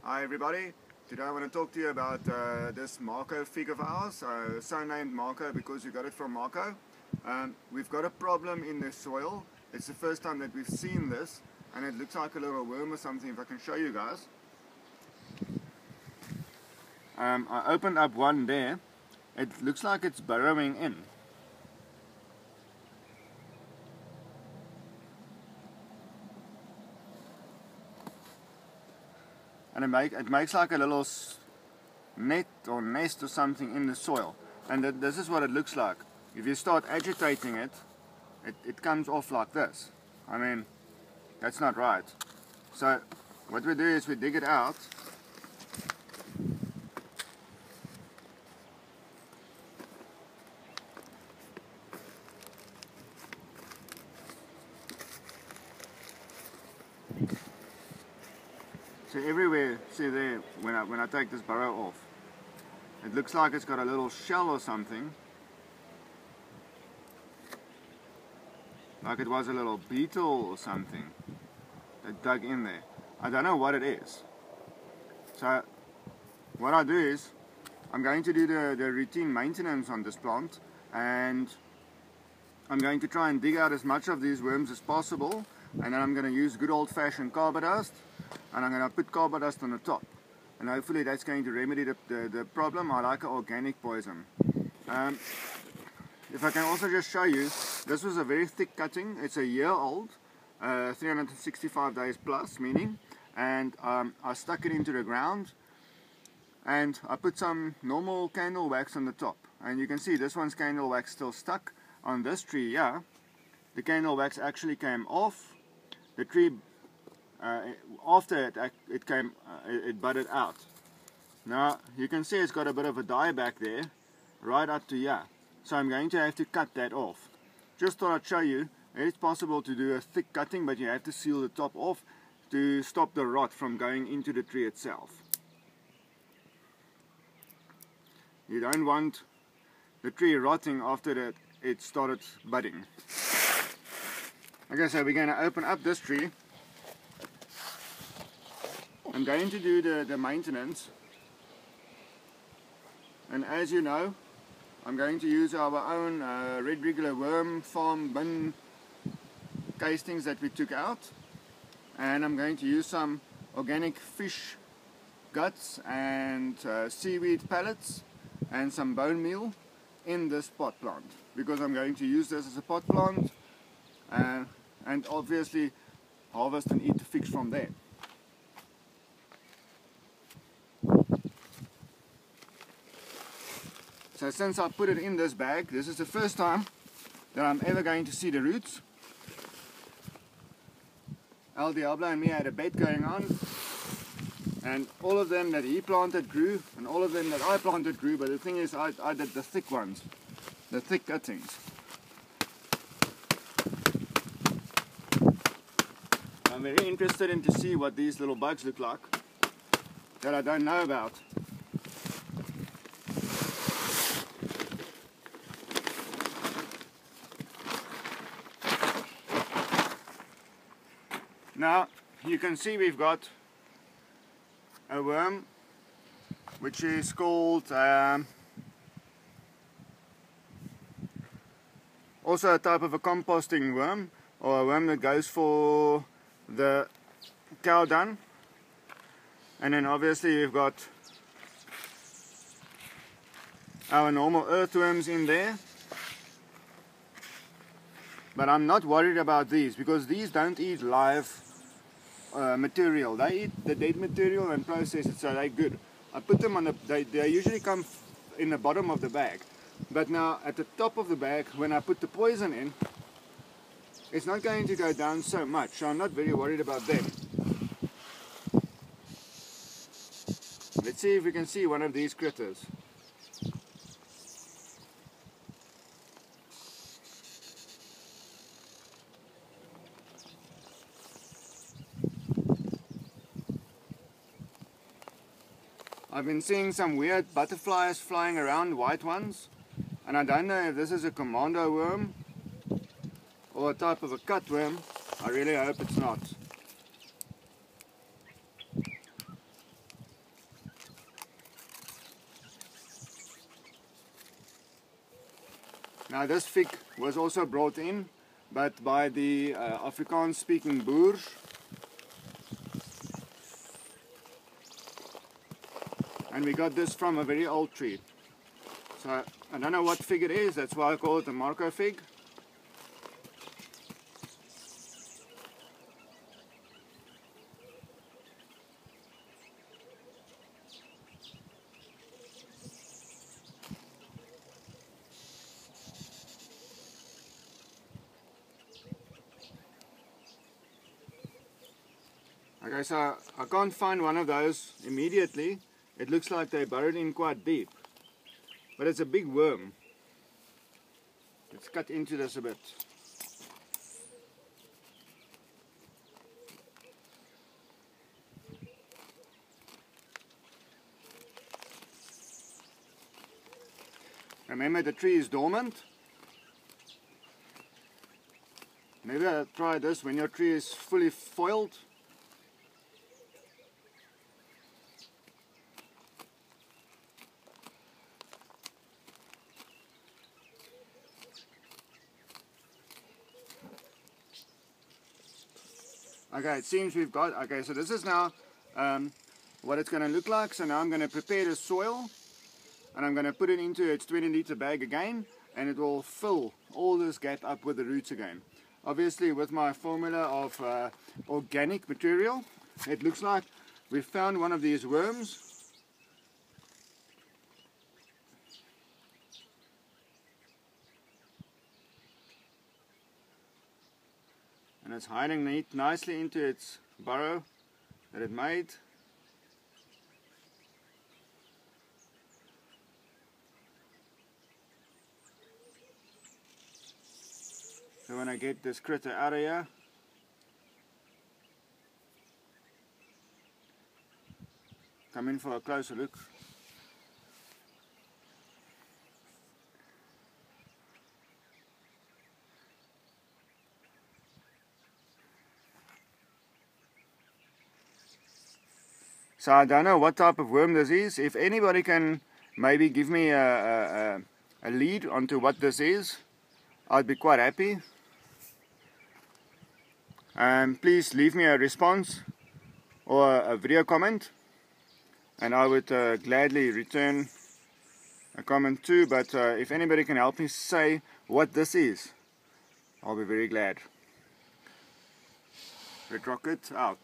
Hi everybody, today I want to talk to you about this Marco fig of ours, so named Marco because we got it from Marco. We've got a problem in the soil. It's the first time that we've seen this and it looks like a little worm or something. If I can show you guys. I opened up one there. It looks like it's burrowing in. And it makes like a little net or nest or something in the soil. And this is what it looks like. If you start agitating it, it comes off like this. I mean, that's not right. So what we do is we dig it out. So everywhere, see there, when I take this burrow off, it looks like it's got a little shell or something, like it was a little beetle or something that dug in there. I don't know what it is. So what I do is I'm going to do the routine maintenance on this plant, and I'm going to try and dig out as much of these worms as possible, and then I'm going to use good old-fashioned carbon dust, and I'm going to put carbon dust on the top, and hopefully that's going to remedy the problem. I like an organic poison. If I can also just show you, this was a very thick cutting. It's a year old, 365 days plus meaning, and I stuck it into the ground and I put some normal candle wax on the top, and you can see this one's candle wax still stuck on this tree. Yeah, the candle wax actually came off the tree. After it budded out. Now you can see it's got a bit of a dye back there, right up to here. So I'm going to have to cut that off. Just thought I'd show you, it's possible to do a thick cutting, but you have to seal the top off to stop the rot from going into the tree itself. You don't want the tree rotting after it started budding. Okay, so we're going to open up this tree. I'm going to do the maintenance, and as you know, I'm going to use our own red regular worm farm bin castings that we took out, and I'm going to use some organic fish guts and seaweed pellets and some bone meal in this pot plant, because I'm going to use this as a pot plant and obviously harvest and eat the figs from there. So since I put it in this bag, this is the first time that I'm ever going to see the roots. El Diablo and me had a bet going on, and all of them that he planted grew, and all of them that I planted grew, but the thing is I did the thick ones, the thick cuttings. I'm very interested in to see what these little bugs look like that I don't know about. Now you can see we've got a worm which is called also a type of a composting worm, or a worm that goes for the cow dung. And then obviously you've got our normal earthworms in there. But I'm not worried about these, because these don't eat live material. They eat the dead material and process it, so they're good. I put them on they usually come in the bottom of the bag. But now at the top of the bag, when I put the poison in, it's not going to go down so much, so I'm not very worried about them. Let's see if we can see one of these critters. I've been seeing some weird butterflies flying around, white ones, and I don't know if this is a commando worm or a type of a cutworm. I really hope it's not. Now this fig was also brought in, but by the Afrikaans speaking boers. And we got this from a very old tree. So I don't know what fig it is, that's why I call it a Marco fig. Okay, so I can't find one of those immediately. It looks like they're buried in quite deep. But it's a big worm. Let's cut into this a bit. Remember, the tree is dormant. Maybe I'll try this when your tree is fully foiled. Okay, it seems we've got, okay, so this is now what it's going to look like. So now I'm going to prepare the soil and I'm going to put it into its 20-liter bag again, and it will fill all this gap up with the roots again. Obviously with my formula of organic material, it looks like we've found one of these worms. And it's hiding nicely into its burrow that it made. So when I get this critter out of here, come in for a closer look. So I don't know what type of worm this is. If anybody can maybe give me a lead onto what this is, I'd be quite happy. Please leave me a response or a video comment, and I would gladly return a comment too. But if anybody can help me say what this is, I'll be very glad. Red Rocket out.